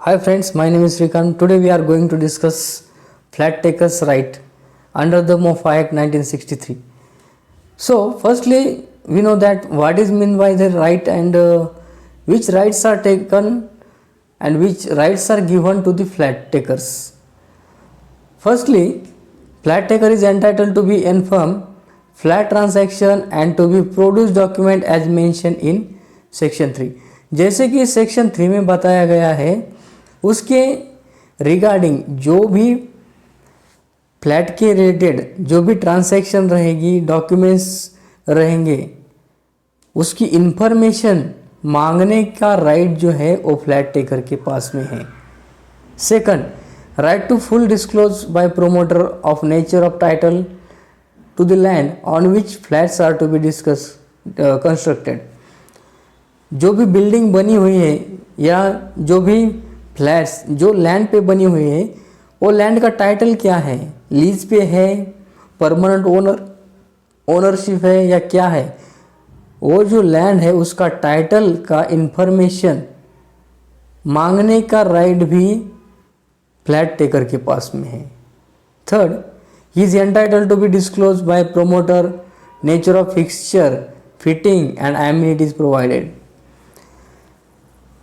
Hi friends, my name is Srikanth. Today we are going to discuss flat takers' right under the MOFA Act 1963. So, firstly, we know that what is meant by the right and which rights are taken and which rights are given to the flat takers. Firstly, flat taker is entitled to be informed flat transaction and to be produced document as mentioned in section 3. जैसे कि section 3 में बताया गया है उसके regarding जो भी flat के रिलेटेड जो भी ट्रांजैक्शन रहेगी, डॉक्यूमेंट्स रहेंगे, उसकी इंफॉर्मेशन मांगने का राइट जो है वो फ्लैट टेकर के पास में है. Second, right to full disclose by promoter of nature of title to the land on which flats are to be discuss constructed. जो भी बिल्डिंग बनी हुई है या जो भी फ्लैट्स जो लैंड पे बनी हुई है वो लैंड का टाइटल क्या है, लीज पे है, परमानेंट ओनरशिप है या क्या है, वो जो लैंड है उसका टाइटल का इंफॉर्मेशन मांगने का राइट भी फ्लैट टेकर के पास में है. Third, he is entitled to be disclose by promoter nature of fixture, fitting and amenities provided.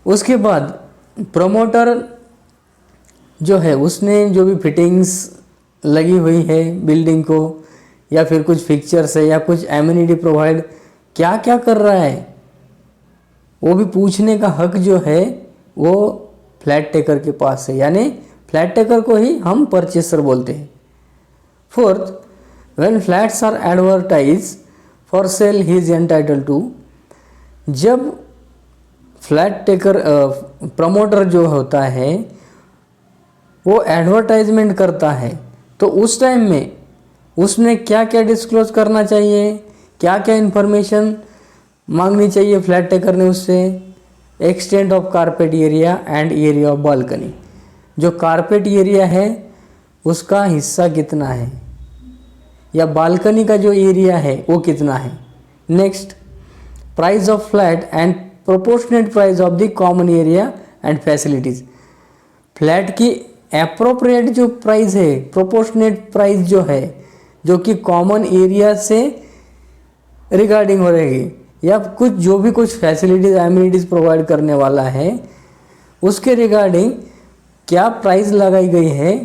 उसके बाद प्रोमोटर जो है उसने जो भी फिटिंग्स लगी हुई है बिल्डिंग को या फिर कुछ फिक्चर्स है या कुछ एमिनिटी प्रोवाइड क्या क्या कर रहा है वो भी पूछने का हक जो है वो फ्लैट टेकर के पास है, यानी फ्लैट टेकर को ही हम परचेसर बोलते हैं. Fourth, when flats are advertise for sale he is entitled to. जब फ्लैट टेकर प्रमोटर जो होता है वो एडवर्टाइजमेंट करता है तो उस टाइम में उसने क्या क्या डिस्क्लोज करना चाहिए, क्या क्या इन्फॉर्मेशन मांगनी चाहिए फ्लैट टेकर ने उससे. Extent of carpet area and area of balcony. जो कारपेट एरिया है उसका हिस्सा कितना है या बालकनी का जो एरिया है वो कितना है. Next, price of flat and proportionate price of the common area and facilities. Flat की एप्रोप्रिएट जो प्राइस है, प्रोपोर्शनेट प्राइस जो है जो कि कॉमन एरिया से रिगार्डिंग हो रहेगी या कुछ जो भी कुछ फैसिलिटीज एमिनिटीज प्रोवाइड करने वाला है उसके रिगार्डिंग क्या प्राइस लगाई गई है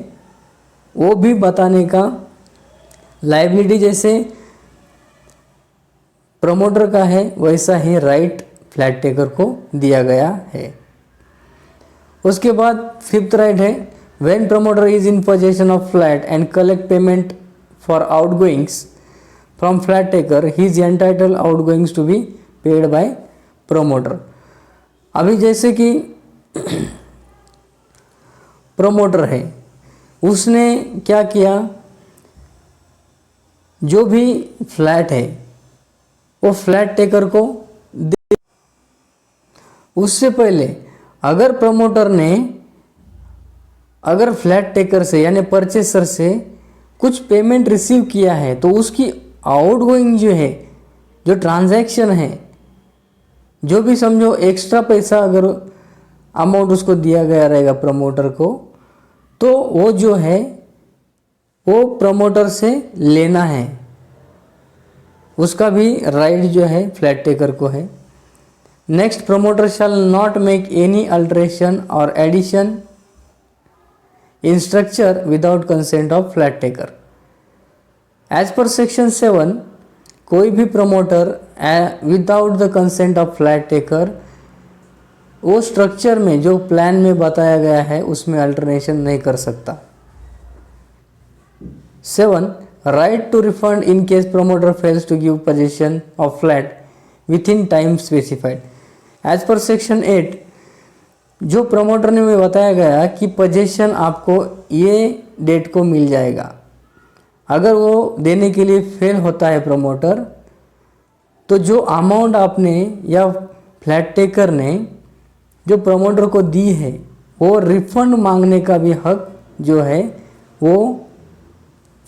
वो भी बताने का लायबिलिटी जैसे प्रमोटर का है वैसा ही राइट फ्लैट टेकर को दिया गया है. उसके बाद फिफ्थ राइट है, when promoter is in possession of flat and collect payment for outgoings from flat taker he is entitled outgoings to be paid by promoter. अभी जैसे कि प्रमोटर है उसने क्या किया, जो भी फ्लैट है वो फ्लैट टेकर को उससे पहले अगर प्रमोटर ने अगर फ्लैट टेकर से यानी परचेसर से कुछ पेमेंट रिसीव किया है तो उसकी आउटगोइंग जो है जो ट्रांजैक्शन है जो भी समझो एक्स्ट्रा पैसा अगर अमाउंट उसको दिया गया रहेगा प्रमोटर को तो वो जो है वो प्रमोटर से लेना है, उसका भी राइट जो है फ्लैट टेकर को है. Next, promoter shall not make any alteration और addition in structure without consent of flat taker. As per section 7 कोई भी promoter without the consent of flat taker वो स्ट्रक्चर में जो प्लान में बताया गया है उसमें अल्टरेशन नहीं कर सकता. 7, right to refund in case promoter fails to give possession of flat within time specified. As per section 8 जो प्रमोटर ने में बताया गया कि पोजीशन आपको ये डेट को मिल जाएगा. अगर वो देने के लिए फेल होता है प्रमोटर तो जो अमाउंट आपने या फ्लैट टेकर ने जो प्रमोटर को दी है वो रिफंड मांगने का भी हक जो है वो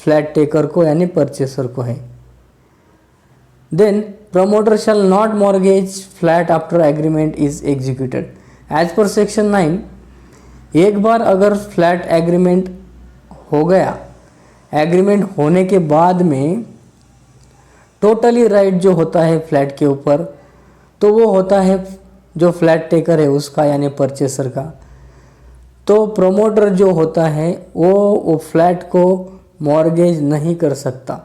फ्लैट टेकर को यानी परचेसर को है. Then promoter shall not mortgage flat after agreement is executed. As per section 9, एक बार अगर फ्लैट एग्रीमेंट हो गया, एग्रीमेंट होने के बाद में टोटली राइट जो होता है फ्लैट के ऊपर, तो वो होता है जो फ्लैट टेकर है उसका, यानी परचेसर का। तो प्रमोटर जो होता है वो फ्लैट को मॉर्गेज नहीं कर सकता।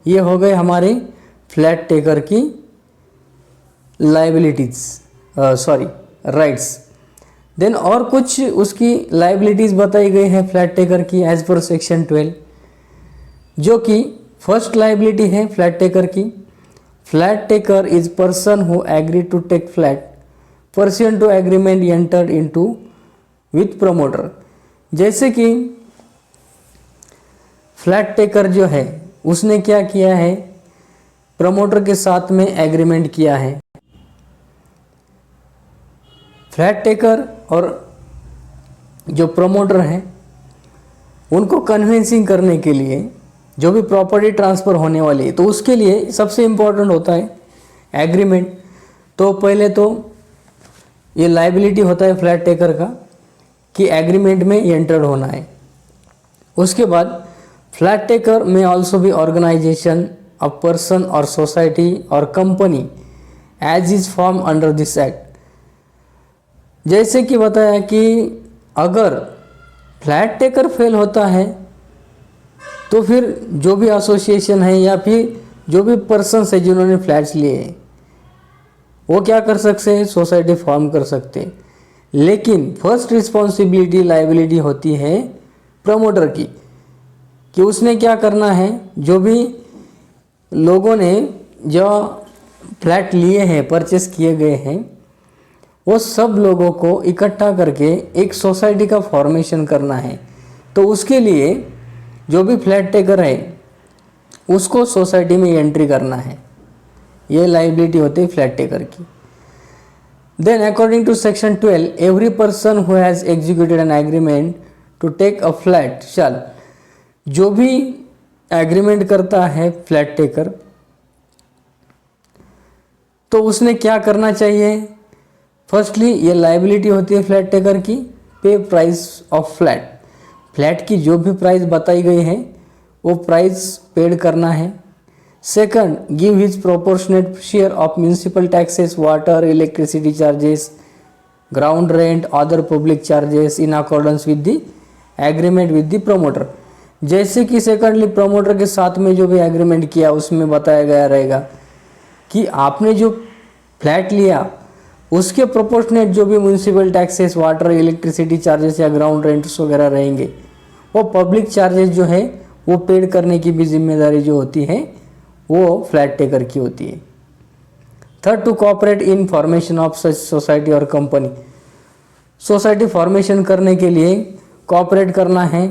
ये हो गए हमारे फ्लैट टेकर की लाइबिलिटीज, सॉरी राइट्स। देन और कुछ उसकी लाइबिलिटीज बताई गई है फ्लैट टेकर की एज पर सेक्शन 12, जो कि फर्स्ट लाइबिलिटी है फ्लैट टेकर की, flat taker is person who agree to take flat pursuant to agreement entered into with promoter. जैसे कि फ्लैट टेकर जो है उसने क्या किया है, प्रमोटर के साथ में एग्रीमेंट किया है। फ्लैट टेकर और जो प्रमोटर हैं उनको कन्विंसिंग करने के लिए जो भी प्रॉपर्टी ट्रांसफ़र होने वाली है, तो उसके लिए सबसे इम्पोर्टेंट होता है एग्रीमेंट। तो पहले तो ये लाइबिलिटी होता है फ्लैट टेकर का कि एग्रीमेंट में एंटर्ड होना है। उसके बाद फ्लैट टेकर में ऑल्सो भी ऑर्गेनाइजेशन अ पर्सन और सोसाइटी और company as is form under this act. जैसे कि बताया कि अगर फ्लैट टेकर फेल होता है तो फिर जो भी एसोसिएशन है या फिर जो भी पर्सन्स है जिन्होंने फ्लैट्स लिए हैं वो क्या कर सकते हैं, सोसाइटी फॉर्म कर सकते हैं। लेकिन फर्स्ट रिस्पॉन्सिबिलिटी लाइबिलिटी होती है प्रमोटर की कि उसने क्या करना है, जो भी लोगों ने जो फ्लैट लिए हैं, परचेस किए गए हैं, वो सब लोगों को इकट्ठा करके एक सोसाइटी का फॉर्मेशन करना है। तो उसके लिए जो भी फ्लैट टेकर है उसको सोसाइटी में एंट्री करना है। ये लाइबिलिटी होती है फ्लैट टेकर की। Then according to section 12, every person who has executed an agreement to take a flat shall, जो भी एग्रीमेंट करता है फ्लैट टेकर तो उसने क्या करना चाहिए। फर्स्टली ये लाइबिलिटी होती है फ्लैट टेकर की, पे प्राइस ऑफ फ्लैट, फ्लैट की जो भी प्राइस बताई गई है वो प्राइस पेड करना है। Second, give his proportionate share of municipal taxes, water, electricity charges, ground rent, other public charges in accordance with the agreement with the promoter. जैसे कि सेकंडली प्रमोटर के साथ में जो भी एग्रीमेंट किया उसमें बताया गया रहेगा कि आपने जो फ्लैट लिया उसके प्रोपोर्शनेट जो भी municipal taxes, water, electricity charges या ग्राउंड रेंट्स वगैरह रहेंगे, वो पब्लिक चार्जेस जो है वो पेड करने की भी जिम्मेदारी जो होती है वो फ्लैट टेकर की होती है। Third, to cooperate in formation of such society और कंपनी, सोसाइटी फॉर्मेशन करने के लिए कोऑपरेट करना है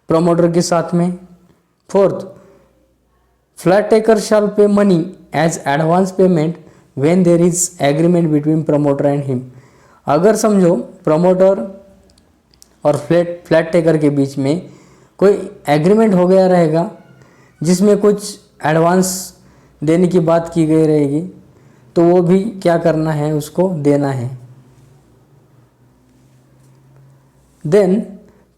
प्रमोटर के साथ में। Fourth, flat taker shall pay money as advance payment when there is agreement between promoter and him. अगर समझो प्रमोटर और फ्लैट टेकर के बीच में कोई एग्रीमेंट हो गया रहेगा जिसमें कुछ एडवांस देने की बात की गई रहेगी, तो वो भी क्या करना है, उसको देना है। Then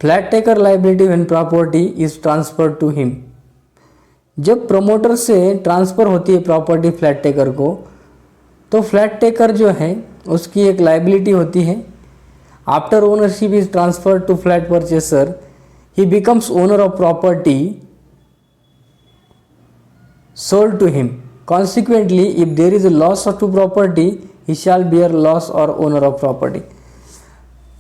flat taker liability when property is transferred to him, जब प्रमोटर से ट्रांसफ़र होती है प्रॉपर्टी फ्लैट टेकर को, तो फ्लैट टेकर जो है उसकी एक लाइबिलिटी होती है। After ownership is transferred to flat purchaser, he becomes owner of property sold to him. Consequently, if there is a loss to property, he shall bear loss or owner of property.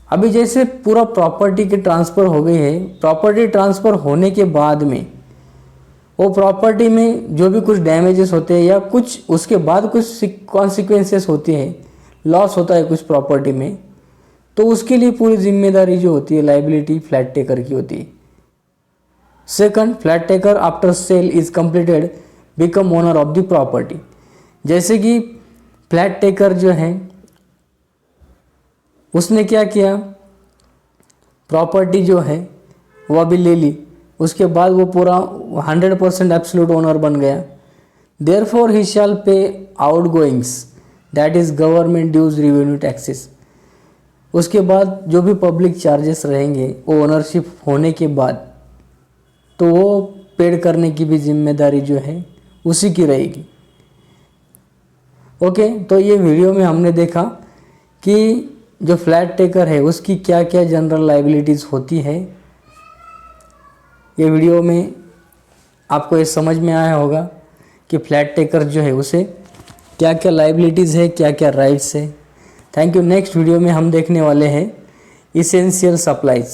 अभी जैसे पूरा property की transfer हो गई है, property transfer होने के बाद में वो प्रॉपर्टी में जो भी कुछ डैमेजेस होते हैं या कुछ उसके बाद कुछ कॉन्सिक्वेंसेस होती हैं, लॉस होता है कुछ प्रॉपर्टी में, तो उसके लिए पूरी जिम्मेदारी जो होती है, लाइबिलिटी फ्लैट टेकर की होती है। Second, flat taker after sale is completed become owner of the property. जैसे कि फ्लैट टेकर जो है उसने क्या किया, प्रॉपर्टी जो है वो अभी ले ली, उसके बाद वो पूरा 100% एब्सोल्यूट ओनर बन गया। Therefore he shall pay outgoings, that is government dues, revenue taxes. उसके बाद जो भी पब्लिक चार्जेस रहेंगे वो ओनरशिप होने के बाद तो वो पेड करने की भी जिम्मेदारी जो है उसी की रहेगी। ओके, तो ये वीडियो में हमने देखा कि जो फ्लैट टेकर है उसकी क्या क्या जनरल लायबिलिटीज़ होती है। ये वीडियो में आपको ये समझ में आया होगा कि फ्लैट टेकर जो है उसे क्या क्या लायबिलिटीज़ है, क्या क्या राइट्स है। Thank you. नेक्स्ट वीडियो में हम देखने वाले हैं इसेंशियल सप्लाईज।